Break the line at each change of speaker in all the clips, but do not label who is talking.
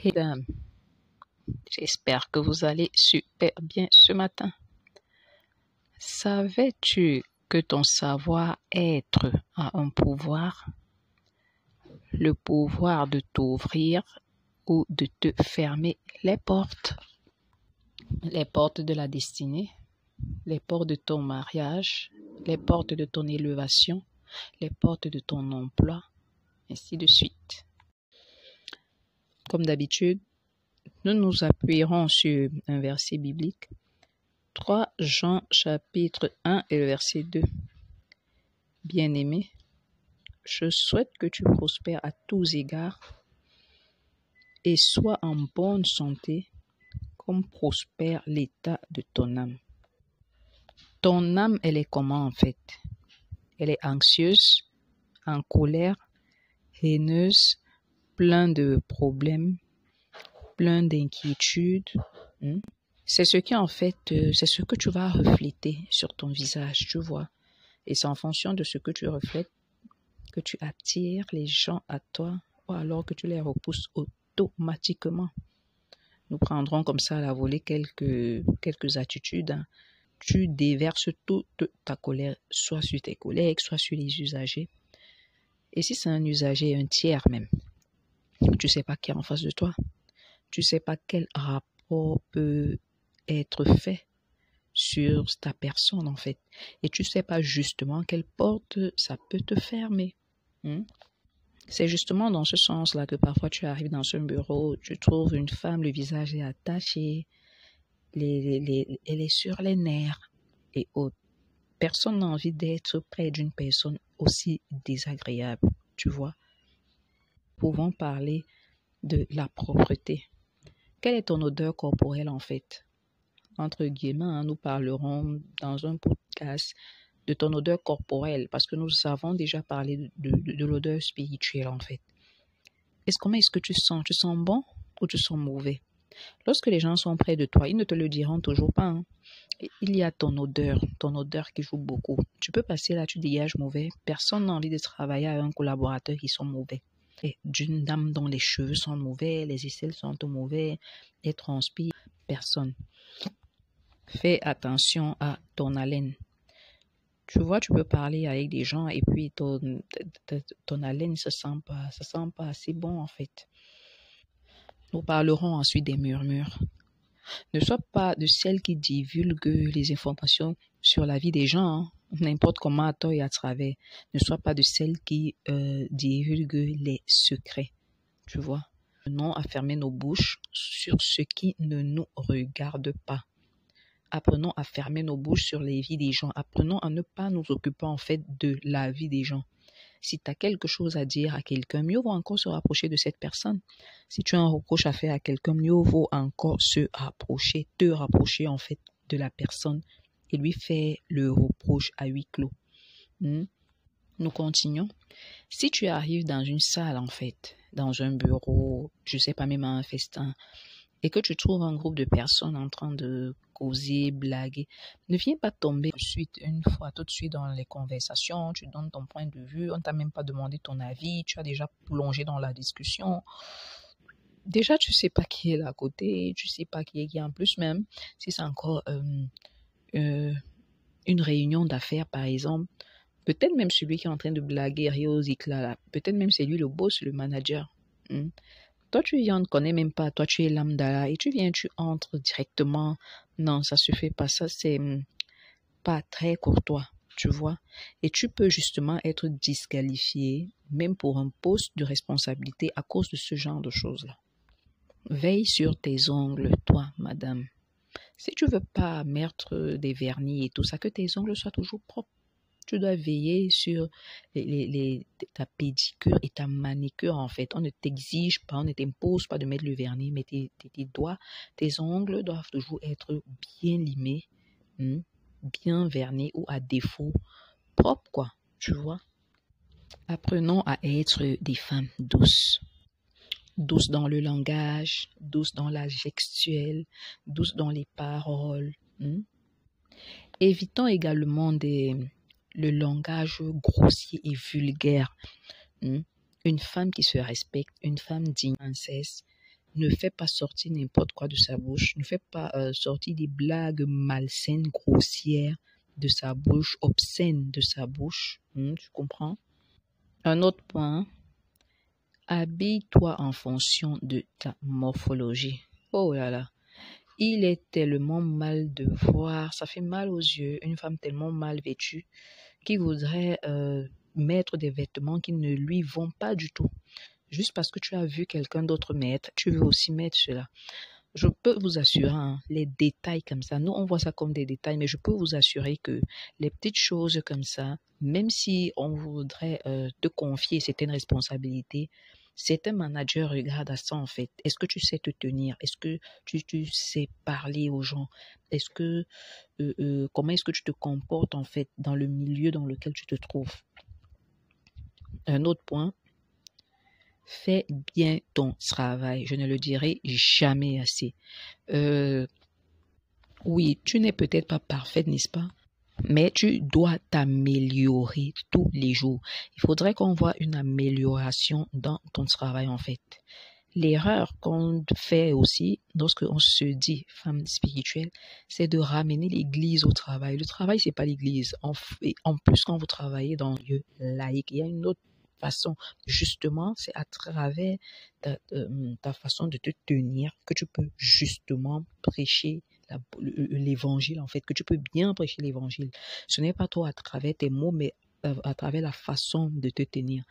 Mesdames, j'espère que vous allez super bien ce matin. Savais-tu que ton savoir-être a un pouvoir? Le pouvoir de t'ouvrir ou de te fermer les portes. Les portes de la destinée, les portes de ton mariage, les portes de ton élévation, les portes de ton emploi, ainsi de suite. Comme d'habitude, nous nous appuierons sur un verset biblique. 3 Jean chapitre 1 et le verset 2. Bien-aimé, je souhaite que tu prospères à tous égards et sois en bonne santé comme prospère l'état de ton âme. Ton âme, elle est comment en fait? Elle est anxieuse, en colère, haineuse, plein de problèmes, plein d'inquiétudes. C'est ce qui en fait, c'est ce que tu vas refléter sur ton visage, tu vois. Et c'est en fonction de ce que tu reflètes que tu attires les gens à toi ou alors que tu les repousses automatiquement. Nous prendrons comme ça à la volée quelques attitudes. Tu déverses toute ta colère, soit sur tes collègues, soit sur les usagers. Et si c'est un usager, un tiers même, tu ne sais pas qui est en face de toi. Tu ne sais pas quel rapport peut être fait sur ta personne en fait. Et tu ne sais pas justement quelle porte ça peut te fermer. C'est justement dans ce sens-là que parfois tu arrives dans un bureau, tu trouves une femme, le visage est attaché, elle est sur les nerfs et autres. Personne n'a envie d'être près d'une personne aussi désagréable, tu vois. Pouvons parler de la propreté. Quelle est ton odeur corporelle en fait? Entre guillemets, nous parlerons dans un podcast de ton odeur corporelle parce que nous avons déjà parlé de l'odeur spirituelle en fait. Comment est-ce que tu sens? Tu sens bon ou tu sens mauvais? Lorsque les gens sont près de toi, ils ne te le diront toujours pas. Il y a ton odeur qui joue beaucoup. Tu peux passer là, tu dégages mauvais. Personne n'a envie de travailler avec un collaborateur qui sont mauvais. Et d'une dame dont les cheveux sont mauvais, les aisselles sont mauvais, elle transpire. Personne. Fais attention à ton haleine. Tu vois, tu peux parler avec des gens et puis ton haleine ne se sent pas assez bon en fait. Nous parlerons ensuite des murmures. Ne sois pas de celles qui divulguent les informations sur la vie des gens, n'importe comment, à tort et à travers. Ne sois pas de celles qui divulguent les secrets, tu vois. Apprenons à fermer nos bouches sur ce qui ne nous regarde pas. Apprenons à fermer nos bouches sur les vies des gens. Apprenons à ne pas nous occuper en fait de la vie des gens. Si tu as quelque chose à dire à quelqu'un, mieux vaut encore se rapprocher de cette personne. Si tu as un reproche à faire à quelqu'un, mieux vaut encore te rapprocher en fait de la personne et lui faire le reproche à huis clos. Nous continuons. Si tu arrives dans une salle en fait, dans un bureau, je sais pas, même à un festin, et que tu trouves un groupe de personnes en train de causer, blaguer, ne viens pas tomber tout de suite dans les conversations, tu donnes ton point de vue, on t'a même pas demandé ton avis, tu as déjà plongé dans la discussion. Déjà, tu sais pas qui est là à côté, tu sais pas qui est qui en plus même, si c'est encore une réunion d'affaires par exemple, peut-être même celui qui est en train de blaguer, rire aux éclats là, peut-être même c'est lui le boss, le manager. Toi, tu viens, on ne connaît même pas. Toi, tu es lambda et tu viens, tu entres directement. Non, ça se fait pas. Ça, c'est pas très courtois, tu vois. Et tu peux justement être disqualifié, même pour un poste de responsabilité, à cause de ce genre de choses-là. Veille sur tes ongles, toi, madame. Si tu veux pas mettre des vernis et tout ça, que tes ongles soient toujours propres. Tu dois veiller sur ta pédicure et ta manicure en fait. On ne t'exige pas, on ne t'impose pas de mettre le vernis, mais tes doigts, tes ongles doivent toujours être bien limés, bien vernis ou à défaut propres quoi, tu vois. Apprenons à être des femmes douces. Douces dans le langage, douces dans la gestuelle, douces dans les paroles. Évitons également le langage grossier et vulgaire. Une femme qui se respecte, une femme digne, princesse, ne fais pas sortir n'importe quoi de sa bouche. Ne fais pas sortir des blagues malsaines, grossières de sa bouche, obscènes de sa bouche. Tu comprends? Un autre point, habille-toi en fonction de ta morphologie. Oh là là. Il est tellement mal de voir, ça fait mal aux yeux, une femme tellement mal vêtue qui voudrait mettre des vêtements qui ne lui vont pas du tout. Juste parce que tu as vu quelqu'un d'autre mettre, tu veux aussi mettre cela. Je peux vous assurer, les détails comme ça, nous on voit ça comme des détails, mais je peux vous assurer que les petites choses comme ça, même si on voudrait te confier certaines responsabilités, certains managers regardent à ça en fait. Est-ce que tu sais te tenir? Est-ce que tu sais parler aux gens? Est-ce que comment est-ce que tu te comportes en fait dans le milieu dans lequel tu te trouves? Un autre point, fais bien ton travail. Je ne le dirai jamais assez. Oui, tu n'es peut-être pas parfaite, n'est-ce pas? Mais tu dois t'améliorer tous les jours. Il faudrait qu'on voit une amélioration dans ton travail, en fait. L'erreur qu'on fait aussi, lorsqu'on se dit femme spirituelle, c'est de ramener l'église au travail. Le travail, c'est pas l'église. En plus, quand vous travaillez dans un lieu laïque, il y a une autre façon. Justement, c'est à travers ta façon de te tenir que tu peux justement prêcher l'évangile, en fait, que tu peux bien prêcher l'évangile. Ce n'est pas toi à travers tes mots, mais à travers la façon de te tenir.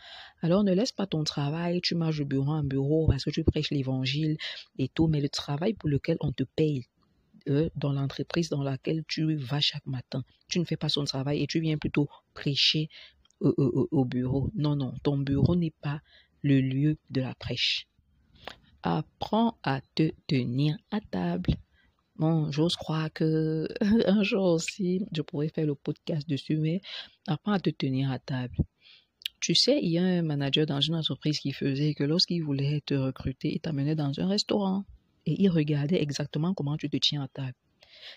Alors ne laisse pas ton travail, tu marches de bureau en bureau parce que tu prêches l'évangile et tout, mais le travail pour lequel on te paye dans l'entreprise dans laquelle tu vas chaque matin, tu ne fais pas son travail et tu viens plutôt prêcher au bureau. Non, non, ton bureau n'est pas le lieu de la prêche. Apprends à te tenir à table. Bon, j'ose croire que un jour aussi, je pourrais faire le podcast dessus, mais apprends à te tenir à table. Tu sais, il y a un manager dans une entreprise qui faisait que lorsqu'il voulait te recruter, il t'amenait dans un restaurant et il regardait exactement comment tu te tiens à table.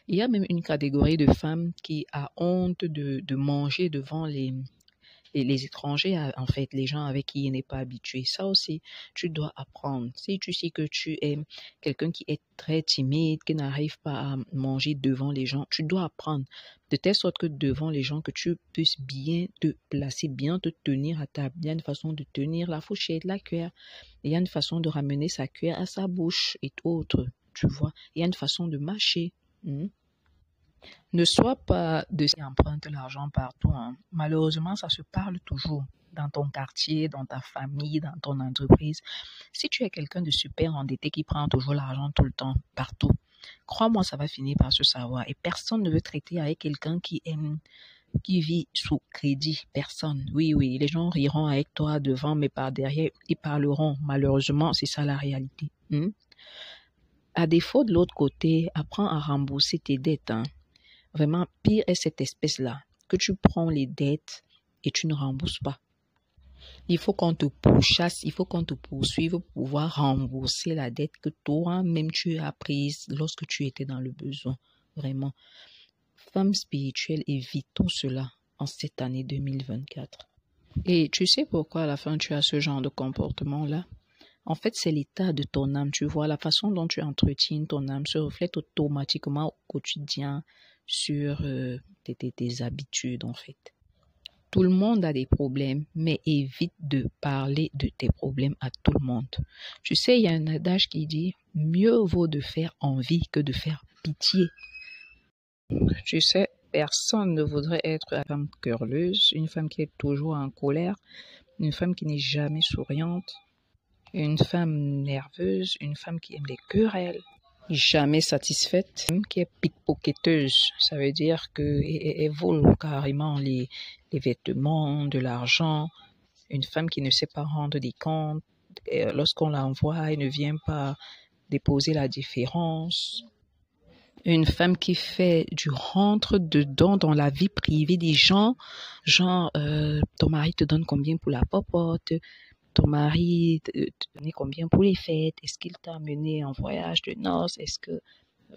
Il y a même une catégorie de femmes qui a honte de manger devant les étrangers, en fait, les gens avec qui il n'est pas habitué. Ça aussi, tu dois apprendre. Si tu sais que tu es quelqu'un qui est très timide, qui n'arrive pas à manger devant les gens, tu dois apprendre de telle sorte que devant les gens, que tu puisses bien te placer, bien te tenir à table. Il y a une façon de tenir la fourchette, la cuillère. Il y a une façon de ramener sa cuillère à sa bouche et autres. Tu vois, il y a une façon de mâcher. Ne sois pas de ceux qui empruntent l'argent partout. Malheureusement, ça se parle toujours dans ton quartier, dans ta famille, dans ton entreprise. Si tu es quelqu'un de super endetté qui prend toujours l'argent tout le temps, partout, crois-moi, ça va finir par se savoir. Et personne ne veut traiter avec quelqu'un qui vit sous crédit. Personne. Oui, oui, les gens riront avec toi devant, mais par derrière, ils parleront. Malheureusement, c'est ça la réalité. À défaut, de l'autre côté, apprends à rembourser tes dettes. Vraiment, pire est cette espèce-là, que tu prends les dettes et tu ne rembourses pas. Il faut qu'on te pourchasse, il faut qu'on te poursuive pour pouvoir rembourser la dette que toi-même tu as prise lorsque tu étais dans le besoin. Vraiment. Femme spirituelle, évitons cela en cette année 2024. Et tu sais pourquoi à la fin tu as ce genre de comportement-là? En fait, c'est l'état de ton âme. Tu vois, la façon dont tu entretiens ton âme se reflète automatiquement au quotidien sur tes habitudes, en fait. Tout le monde a des problèmes, mais évite de parler de tes problèmes à tout le monde. Tu sais, il y a un adage qui dit « Mieux vaut de faire envie que de faire pitié ». Tu sais, personne ne voudrait être une femme querelleuse, une femme qui est toujours en colère, une femme qui n'est jamais souriante, une femme nerveuse, une femme qui aime les querelles, jamais satisfaite, qui est pickpocketeuse. Ça veut dire qu'elle vole carrément les vêtements, de l'argent. Une femme qui ne sait pas rendre des comptes. Lorsqu'on l'envoie, elle ne vient pas déposer la différence. Une femme qui fait du rentre-dedans dans la vie privée des gens. Genre, ton mari te donne combien pour la popote? Ton mari te donnait combien pour les fêtes? Est-ce qu'il t'a amené en voyage de noces? Est-ce que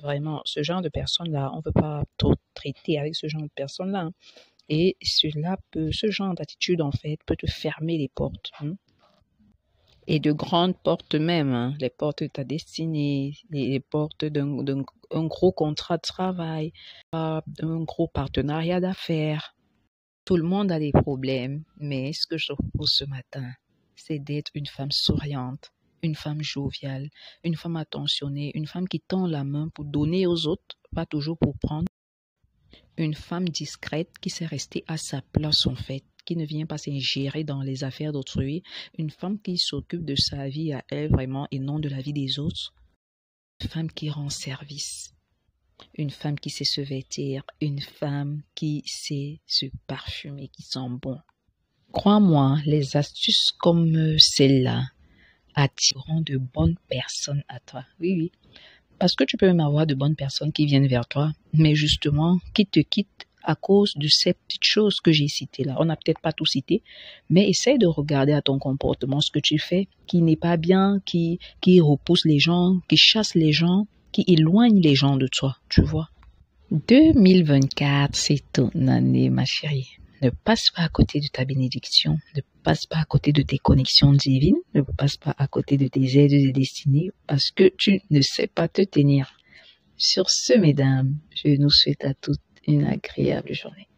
vraiment ce genre de personnes-là, on ne veut pas trop traiter avec ce genre de personnes-là. Et ce genre d'attitude, en fait, peut te fermer les portes. Et de grandes portes même, hein, les portes de ta destinée, les portes d'un gros contrat de travail, d'un gros partenariat d'affaires. Tout le monde a des problèmes, mais ce que je te propose ce matin, c'est d'être une femme souriante, une femme joviale, une femme attentionnée, une femme qui tend la main pour donner aux autres, pas toujours pour prendre. Une femme discrète qui sait rester à sa place en fait, qui ne vient pas s'ingérer dans les affaires d'autrui. Une femme qui s'occupe de sa vie à elle vraiment et non de la vie des autres. Une femme qui rend service. Une femme qui sait se vêtir, une femme qui sait se parfumer, qui sent bon. Crois-moi, les astuces comme celle-là attireront de bonnes personnes à toi. Oui, oui. Parce que tu peux même avoir de bonnes personnes qui viennent vers toi, mais justement, qui te quittent à cause de ces petites choses que j'ai citées là. On n'a peut-être pas tout cité, mais essaye de regarder à ton comportement ce que tu fais qui n'est pas bien, qui repousse les gens, qui chasse les gens, qui éloigne les gens de toi, tu vois. 2024, c'est ton année, ma chérie. Ne passe pas à côté de ta bénédiction, ne passe pas à côté de tes connexions divines, ne passe pas à côté de tes aides de destinée parce que tu ne sais pas te tenir. Sur ce, mesdames, je nous souhaite à toutes une agréable journée.